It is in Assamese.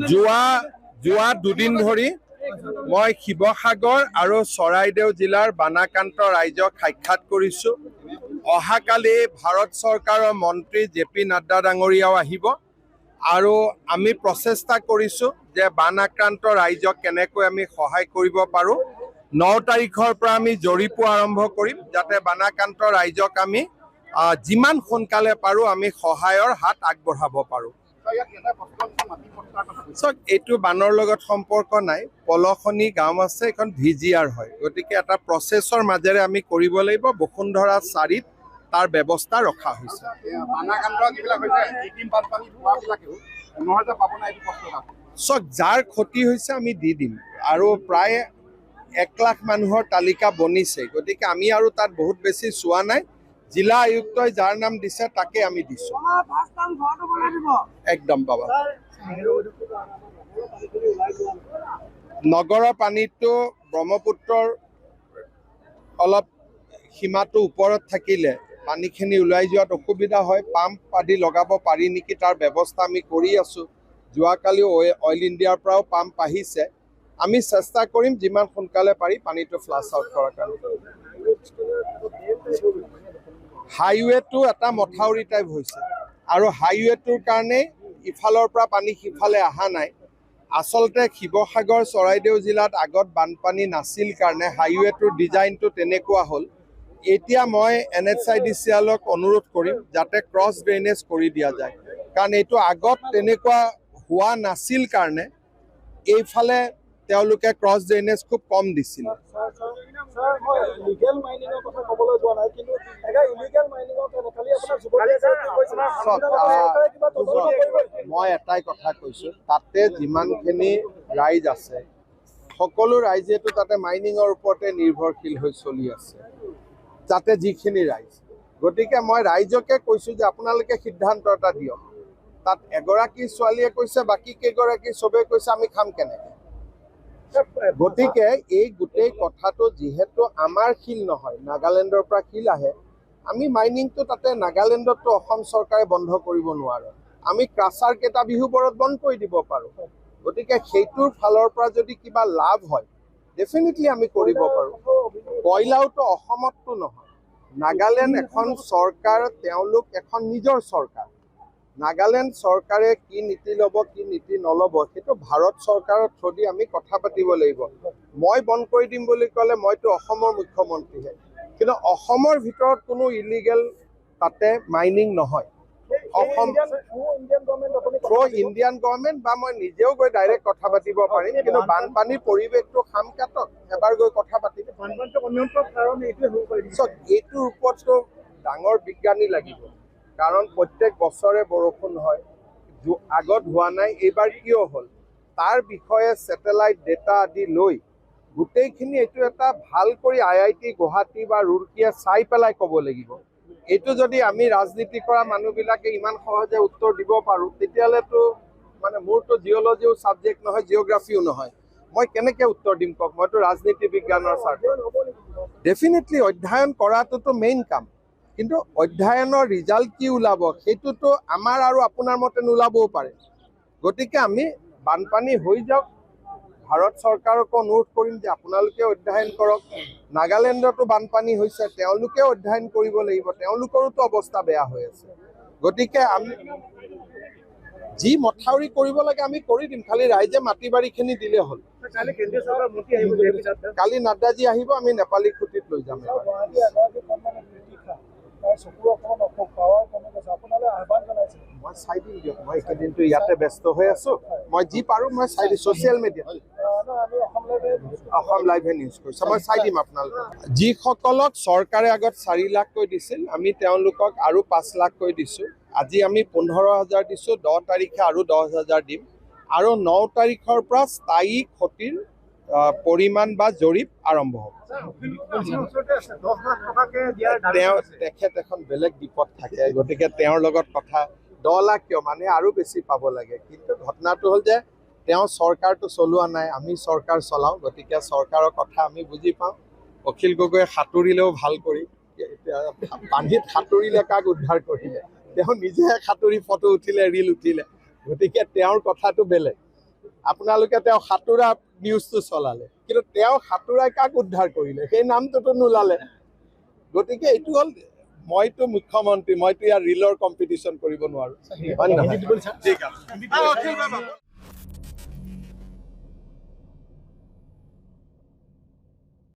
যোৱা দুদিন ধৰি মই শিৱসাগৰ আৰু চৰাইদেউ জিলাৰ বানাক্ৰান্ত ৰাইজক সাক্ষাৎ কৰিছোঁ। অহাকালি ভাৰত চৰকাৰৰ মন্ত্ৰী জে.পি. নাড্ডা ডাঙৰীয়াও আহিব আৰু আমি প্ৰচেষ্টা কৰিছোঁ যে বান আক্ৰান্ত ৰাইজক কেনেকৈ আমি সহায় কৰিব পাৰোঁ। 9 তাৰিখৰ পৰা আমি জৰীপো আৰম্ভ কৰিম যাতে বানাক্ৰান্ত ৰাইজক আমি যিমান সোনকালে পাৰোঁ আমি সহায়ৰ হাত আগবঢ়াব পাৰোঁ। এইটো বানৰ লগত সম্পৰ্ক নাই। পলসনি গাঁও আছে, এখন VGR হয়, গতিকে এটা প্ৰচেছৰ মাজেৰে আমি কৰিব লাগিব। বসুন্ধৰা 4ত তাৰ ব্যৱস্থা ৰখা হৈছে। যাৰ ক্ষতি হৈছে আমি দি দিম আৰু প্ৰায় 1 লাখ মানুহৰ তালিকা বনিছে, গতিকে আমি আৰু তাত বহুত বেছি চোৱা নাই। জিলা আয়ুক্তই যাৰ নাম দিছে তাকে আমি দিছোঁ। একদম বাবা। নগৰৰ পানীটো ব্ৰহ্মপুত্ৰৰ অলপ সীমাটো ওপৰত থাকিলে পানীখিনি ওলাই যোৱাত অসুবিধা হয়। পাম্প আদি লগাব পাৰি নেকি তাৰ ব্যৱস্থা আমি কৰি আছোঁ। যোৱাকালিও অইল ইণ্ডিয়াৰ পৰাও পাম্প আহিছে। আমি চেষ্টা কৰিম যিমান সোনকালে পাৰি পানীটো ফ্লাছ আউট কৰাৰ কাৰণে। হাইৱেটো এটা মথাউৰি টাইপ হৈছে আৰু হাইৱেটোৰ কাৰণে ইফালৰ পৰা পানী সিফালে অহা নাই। আচলতে শিৱসাগৰ চৰাইদেউ জিলাত আগত বানপানী নাছিল কাৰণে হাইৱেটোৰ ডিজাইনটো তেনেকুৱা হ'ল। এতিয়া মই NHIDCLক অনুৰোধ কৰিম যাতে ক্ৰছ ড্ৰেইনেজ কৰি দিয়া যায়, কাৰণ এইটো আগত তেনেকুৱা হোৱা নাছিল কাৰণে এইফালে তেওঁলোকে ক্ৰছ ড্ৰেইনেজ খুব কম দিছিল। মই এটাই কথা কৈছোঁ, তাতে যিমানখিনি ৰাইজ আছে সকলো ৰাইজেতো তাতে মাইনিঙৰ ওপৰতে নিৰ্ভৰশীল হৈ চলি আছে, যাতে যিখিনি ৰাইজ। গতিকে মই ৰাইজকে কৈছোঁ যে আপোনালোকে সিদ্ধান্ত এটা দিয়ক। তাত এগৰাকী ছোৱালীয়ে কৈছে, বাকী কেইগৰাকী চবেই কৈছে আমি খাম কেনেকৈ। গতিকে এই গোটেই কথাটো যিহেতু আমাৰ শিল নহয়, নাগালেণ্ডৰ পৰা শিল আহে, আমি মাইনিংটো তাতে নাগালেণ্ডতো অসম চৰকাৰে বন্ধ কৰিব নোৱাৰে। আমি ক্ৰাছাৰ কেইটা বিহুবোৰত বন্ধ কৰি দিব পাৰোঁ। গতিকে সেইটোৰ ফালৰ পৰা যদি কিবা লাভ হয় ডেফিনেটলি আমি কৰিব পাৰোঁ। কয়লাওতো অসমততো নহয়, নাগালেণ্ড এখন চৰকাৰ, তেওঁলোক এখন নিজৰ চৰকাৰ। নাগালেণ্ড চৰকাৰে কি নীতি ল'ব কি নীতি নল'ব সেইটো ভাৰত চৰকাৰৰ থ্ৰুদি আমি কথা পাতিব লাগিব। মই বন্ধ কৰি দিম বুলি ক'লে মইতো অসমৰ মুখ্যমন্ত্ৰীহে, কিন্তু অসমৰ ভিতৰত কোনো ইলিগেল তাতে মাইনিং নহয়। অসম ইণ্ডিয়ান গভৰ্ণমেণ্ট বা মই নিজেও গৈ ডাইৰেক্ট কথা পাতিব পাৰিম, কিন্তু বানপানীৰ পৰিৱেশটো খাম কাটক, এবাৰ গৈ কথা পাতিম। এইটোৰ ওপৰততো ডাঙৰ বিজ্ঞানী লাগিব, কাৰণ প্ৰত্যেক বছৰে বৰষুণ হয়, আগত হোৱা নাই, এইবাৰ কিয় হ'ল তাৰ বিষয়ে ছেটেলাইট ডেটা আদি লৈ গোটেইখিনি এইটো এটা ভাল কৰি IIT গুৱাহাটী বা ৰুৰকীয়ে চাই পেলাই ক'ব লাগিব। এইটো যদি আমি ৰাজনীতি কৰা মানুহবিলাকে ইমান সহজে উত্তৰ দিব পাৰোঁ, তেতিয়াহ'লেতো মানে মোৰতো জিঅ'লজিও ছাবজেক্ট নহয়, জিঅ'গ্ৰাফিও নহয়, মই কেনেকৈ উত্তৰ দিম কওক। মইতো ৰাজনীতি বিজ্ঞানৰ ছাত্ৰী। ডেফিনেটলি অধ্যয়ন কৰাটোতো মেইন কাম, কিন্তু অধ্যয়নৰ ৰিজাল্ট কি ওলাব সেইটোতো আমাৰ আৰু আপোনাৰ মতে নোলাবও পাৰে। গতিকে আমি বানপানী হৈ যাওক, ভাৰত চৰকাৰকো অনুৰোধ কৰিম যে আপোনালোকে অধ্যয়ন কৰক। নাগালেণ্ডতো বানপানী হৈছে, তেওঁলোকেও অধ্যয়ন কৰিব লাগিব, তেওঁলোকৰোতো অৱস্থা বেয়া হৈ আছে। গতিকে আমি যি মথাউৰি কৰিব লাগে আমি কৰি দিম, খালি ৰাইজে মাটি বাৰীখিনি দিলে হ'ল। কালি নাড্ডাজী আহিব, আমি নেপালী খুঁটিত লৈ যাম। মই চাই দিম দিয়ক, মই এইকেইদিনটো ইয়াতে ব্যস্ত হৈ আছোঁ, মই যি পাৰোঁ মই চাই দিম। ছ'চিয়েল মিডিয়া অসম লাইভে নিউজ কৰিছে, মই চাই দিম আপোনালোকে। যিসকলক চৰকাৰে আগত 4 লাখকৈ দিছিল, আমি তেওঁলোকক আৰু 5 লাখকৈ দিছোঁ। আজি আমি 15,000 দিছোঁ, 10 তাৰিখে আৰু 10,000 দিম, আৰু 9 তাৰিখৰ পৰা স্থায়ী ক্ষতিৰ পৰিমাণ বা জৰীপ আৰম্ভ হ'ব। তেখেত এখন বেলেগ দ্বীপত থাকে, গতিকে তেওঁৰ লগত কথা 10 লাখ কিয়, মানে আৰু বেছি পাব লাগে। কিন্তু ঘটনাটো হ'ল যে তেওঁ চৰকাৰটো চলোৱা নাই, আমি চৰকাৰ চলাওঁ, গতিকে চৰকাৰৰ কথা আমি বুজি পাওঁ। অখিল গগৈয়ে সাঁতুৰিলেও ভাল কৰি, পানীত সাঁতুৰিলে কাক উদ্ধাৰ কৰিলে, তেওঁ নিজে সাঁতুৰি ফটো উঠিলে, ৰীল উঠিলে, গতিকে তেওঁৰ কথাটো বেলেগ। আপোনালোকে তেওঁ সাঁতোৰা নিউজটো চলালে, কিন্তু তেওঁ সাঁতোৰাই কাক উদ্ধাৰ কৰিলে সেই নামটোতো নোলালে। গতিকে এইটো হ'ল, মইতো মুখ্যমন্ত্ৰী, মইতো ইয়াৰ ৰিলৰ কম্পিটিশ্যন কৰিব নোৱাৰো।